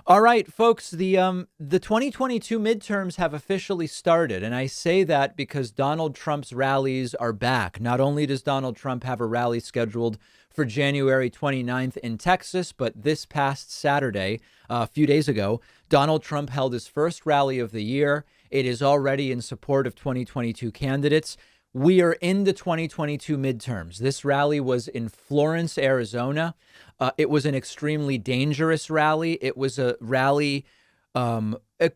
All right, folks, the 2022 midterms have officially started, and I say that because Donald Trump's rallies are back. Not only does Donald Trump have a rally scheduled for January 29th in Texas, but this past Saturday, a few days ago, Donald Trump held his first rally of the year. It is already in support of 2022 candidates. We are in the 2022 midterms. This rally was in Florence, Arizona. It was an extremely dangerous rally. It was a rally um, e-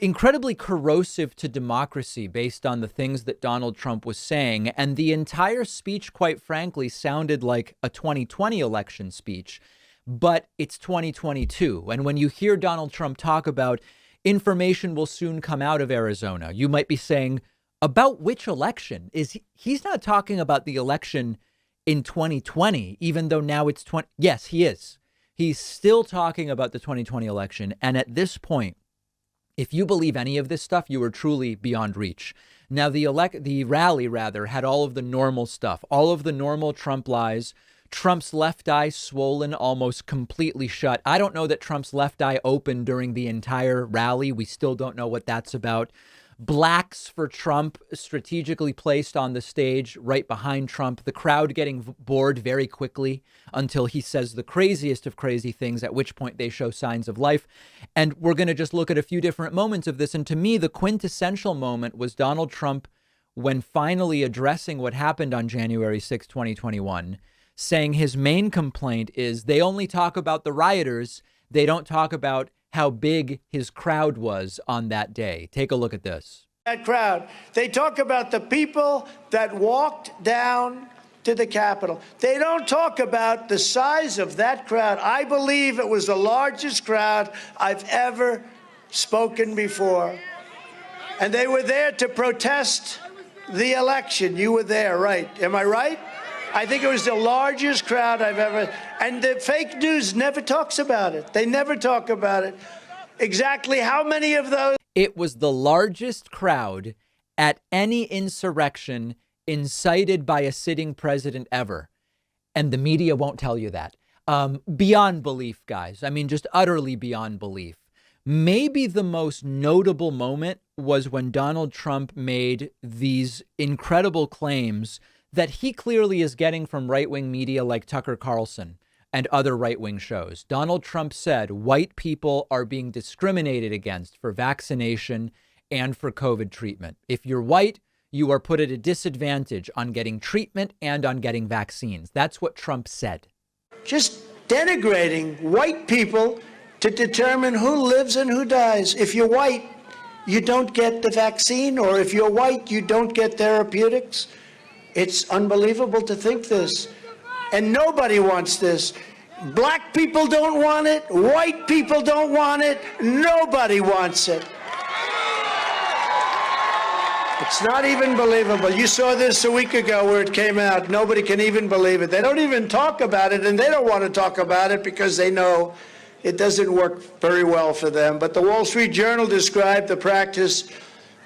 incredibly corrosive to democracy based on the things that Donald Trump was saying. And the entire speech, quite frankly, sounded like a 2020 election speech, but it's 2022. And when you hear Donald Trump talk about information will soon come out of Arizona, you might be saying, about which election? He's not talking about the election in 2020, even though now it's 20. Yes, he is. He's still talking about the 2020 election. And at this point, if you believe any of this stuff, you are truly beyond reach. Now, the rally rather had all of the normal stuff, all of the normal Trump lies. Trump's left eye swollen, almost completely shut. I don't know that Trump's left eye opened during the entire rally. We still don't know what that's about. Blacks for Trump strategically placed on the stage right behind Trump, the crowd getting bored very quickly until he says the craziest of crazy things, at which point they show signs of life. And we're going to just look at a few different moments of this. And to me, the quintessential moment was Donald Trump when finally addressing what happened on January 6, 2021, saying his main complaint is they only talk about the rioters. They don't talk about how big his crowd was on that day. Take a look at this. That crowd. They talk about the people that walked down to the Capitol. They don't talk about the size of that crowd. I believe it was the largest crowd I've ever spoken before. And they were there to protest the election. You were there, right? Am I right? I think it was the largest crowd I've ever, and the fake news never talks about it. They never talk about it. Exactly how many of those? It was the largest crowd at any insurrection incited by a sitting president ever. And the media won't tell you that. Beyond belief, guys. I mean, just utterly beyond belief. Maybe the most notable moment was when Donald Trump made these incredible claims that he clearly is getting from right-wing media like Tucker Carlson and other right-wing shows. Donald Trump said white people are being discriminated against for vaccination and for COVID treatment. If you're white, you are put at a disadvantage on getting treatment and on getting vaccines. That's what Trump said. Just denigrating white people to determine who lives and who dies. If you're white, you don't get the vaccine, or if you're white, you don't get therapeutics. It's unbelievable to think this. And nobody wants this. Black people don't want it. White people don't want it. Nobody wants it. It's not even believable. You saw this a week ago where it came out. Nobody can even believe it. They don't even talk about it, and they don't want to talk about it because they know it doesn't work very well for them. But the Wall Street Journal described the practice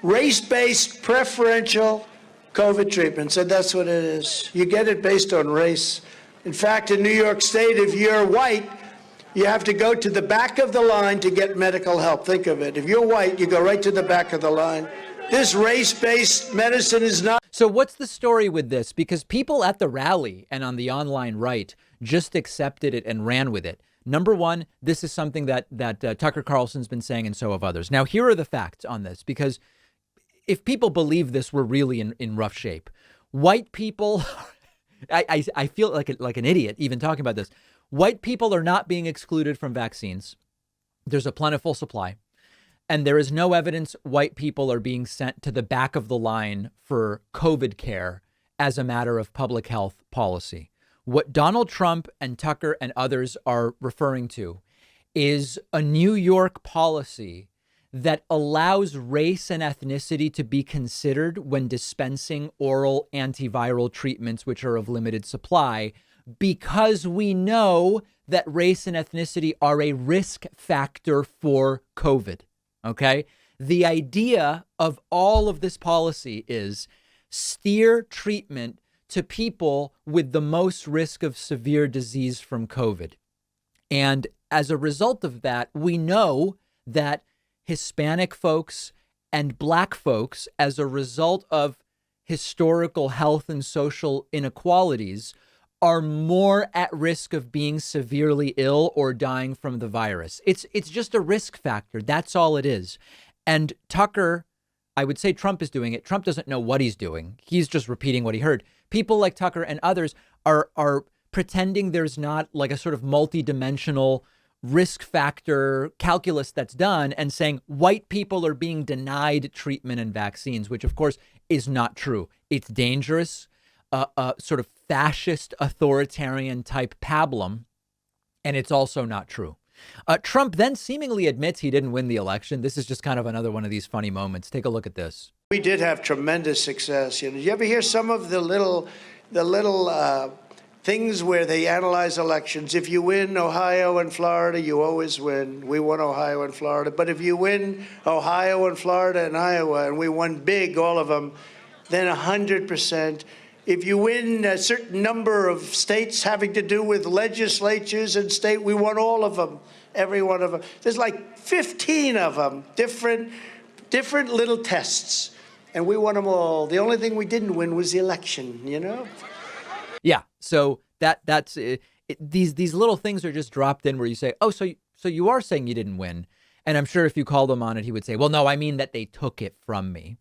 race-based preferential COVID treatment, said that's what it is. You get it based on race. In fact, in New York State, if you're white, you have to go to the back of the line to get medical help. Think of it. If you're white, you go right to the back of the line. This race-based medicine is not. So what's the story with this? Because people at the rally and on the online right just accepted it and ran with it. Number one, this is something that Tucker Carlson's been saying, and so have others. Now, here are the facts on this, because if people believe this, we're really in rough shape. White people, I feel like an idiot even talking about this. White people are not being excluded from vaccines. There's a plentiful supply. And there is no evidence white people are being sent to the back of the line for COVID care as a matter of public health policy. What Donald Trump and Tucker and others are referring to is a New York policy that allows race and ethnicity to be considered when dispensing oral antiviral treatments, which are of limited supply, because we know that race and ethnicity are a risk factor for COVID. OK, the idea of all of this policy is steer treatment to people with the most risk of severe disease from COVID. And as a result of that, we know that Hispanic folks and Black folks, as a result of historical health and social inequalities, are more at risk of being severely ill or dying from the virus. It's just a risk factor. That's all it is. And Tucker, I would say Trump is doing it. Trump doesn't know what he's doing. He's just repeating what he heard. People like Tucker and others are pretending there's not like a sort of multidimensional risk factor calculus that's done and saying white people are being denied treatment and vaccines, which of course is not true. It's dangerous, sort of fascist authoritarian type pablum. And it's also not true. Trump then seemingly admits he didn't win the election. This is just kind of another one of these funny moments. Take a look at this. We did have tremendous success. You know, you ever hear some of the little things where they analyze elections? If you win Ohio and Florida, you always win. We won Ohio and Florida. But if you win Ohio and Florida and Iowa, and we won big, all of them, then 100%. If you win a certain number of states having to do with legislatures and state, we won all of them, every one of them. There's like 15 of them, different little tests, and we won them all. The only thing we didn't win was the election, you know? Yeah. So that's it. These little things are just dropped in where you say, oh, so you are saying you didn't win. And I'm sure if you called him on it, he would say, well, no, I mean that they took it from me.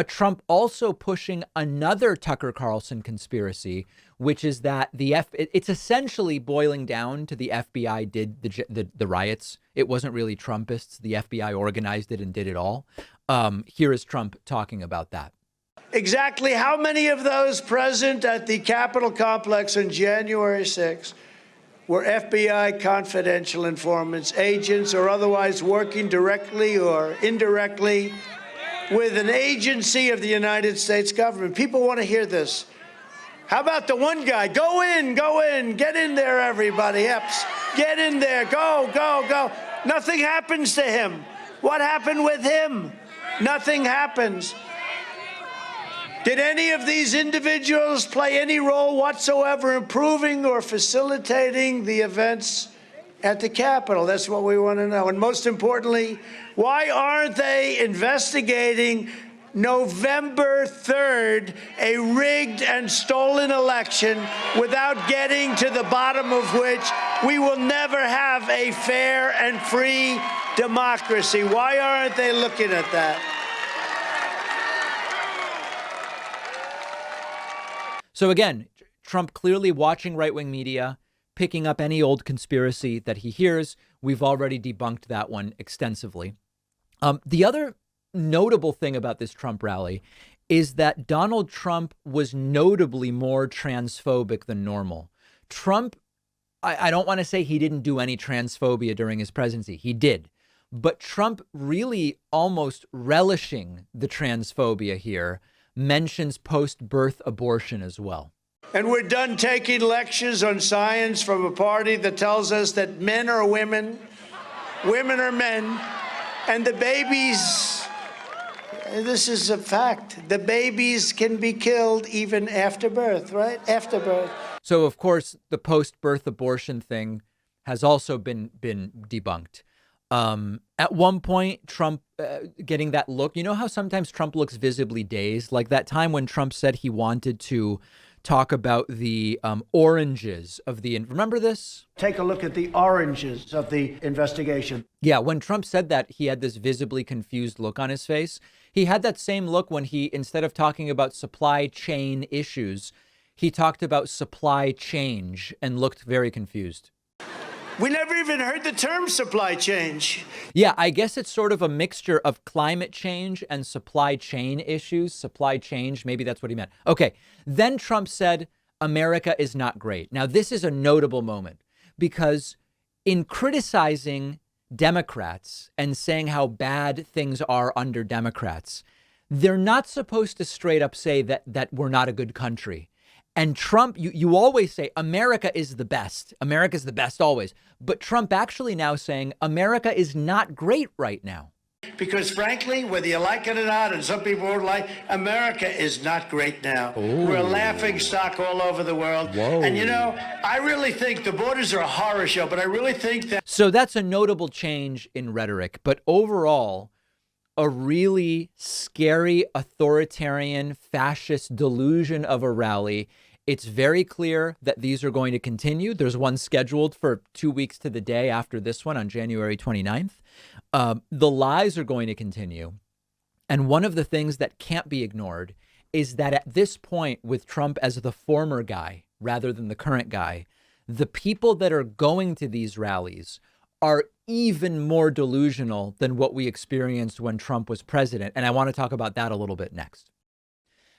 Trump also pushing another Tucker Carlson conspiracy, which is that it's essentially boiling down to the FBI did the riots. It wasn't really Trumpists. The FBI organized it and did it all. Here is Trump talking about that. Exactly how many of those present at the Capitol complex on January 6th were FBI confidential informants, agents, or otherwise working directly or indirectly with an agency of the United States government? People want to hear this. How about the one guy? Go in, get in there, everybody. Epps, get in there, go. Nothing happens to him. What happened with him? Nothing happens. Did any of these individuals play any role whatsoever improving or facilitating the events at the Capitol? That's what we want to know. And most importantly, why aren't they investigating November 3rd, a rigged and stolen election, without getting to the bottom of which we will never have a fair and free democracy? Why aren't they looking at that? So again, Trump clearly watching right-wing media, picking up any old conspiracy that he hears. We've already debunked that one extensively. The other notable thing about this Trump rally is that Donald Trump was notably more transphobic than normal. Trump, I don't want to say he didn't do any transphobia during his presidency. He did. But Trump really almost relishing the transphobia here mentions post-birth abortion as well. And we're done taking lectures on science from a party that tells us that men are women, women are men, and the babies, this is a fact, the babies can be killed even after birth, right? After birth. So, of course, the post-birth abortion thing has also been debunked. At one point, Trump getting that look, you know how sometimes Trump looks visibly dazed, like that time when Trump said he wanted to talk about the oranges of the, remember this? Take a look at the oranges of the investigation. Yeah, when Trump said that, he had this visibly confused look on his face. He had that same look when he, instead of talking about supply chain issues, he talked about supply change and looked very confused. We never even heard the term supply change. Yeah, I guess it's sort of a mixture of climate change and supply chain issues. Supply change, maybe that's what he meant. Okay, then Trump said, America is not great. Now, this is a notable moment because in criticizing Democrats and saying how bad things are under Democrats, they're not supposed to straight up say that we're not a good country. And Trump, you always say America is the best. America's the best always. But Trump actually now saying America is not great right now. Because frankly, whether you like it or not, and some people won't like, America is not great now. Ooh. We're a laughing stock all over the world. Whoa. And I really think the borders are a horror show, but I really think that. So that's a notable change in rhetoric, but overall, a really scary, authoritarian, fascist delusion of a rally. It's very clear that these are going to continue. There's one scheduled for 2 weeks to the day after this one on January 29th. The lies are going to continue. And one of the things that can't be ignored is that at this point, with Trump as the former guy rather than the current guy, the people that are going to these rallies are even more delusional than what we experienced when Trump was president. And I want to talk about that a little bit next.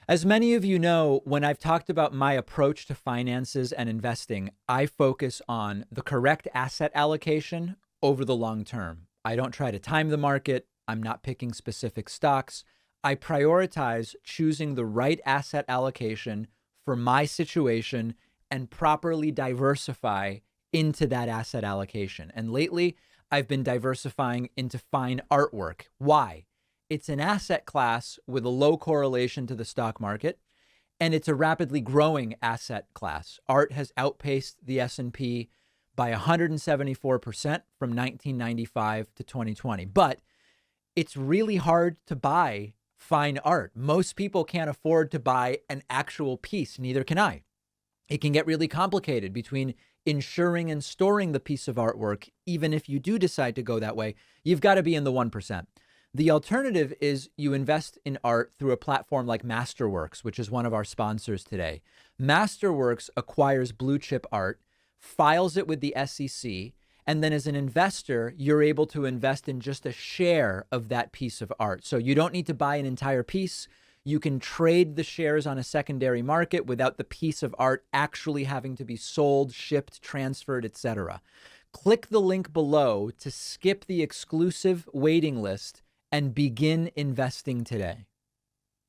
As many of you know, when I've talked about my approach to finances and investing, I focus on the correct asset allocation over the long term. I don't try to time the market. I'm not picking specific stocks. I prioritize choosing the right asset allocation for my situation and properly diversify into that asset allocation. And lately, I've been diversifying into fine artwork. Why? It's an asset class with a low correlation to the stock market, and it's a rapidly growing asset class. Art has outpaced the S&P by 174% from 1995 to 2020. But it's really hard to buy fine art. Most people can't afford to buy an actual piece. Neither can I. It can get really complicated between insuring and storing the piece of artwork. Even if you do decide to go that way, you've got to be in the 1%. The alternative is you invest in art through a platform like Masterworks, which is one of our sponsors today. Masterworks acquires blue chip art, files it with the SEC, and then as an investor, you're able to invest in just a share of that piece of art. So you don't need to buy an entire piece. You can trade the shares on a secondary market without the piece of art actually having to be sold, shipped, transferred, etc. Click the link below to skip the exclusive waiting list and begin investing today.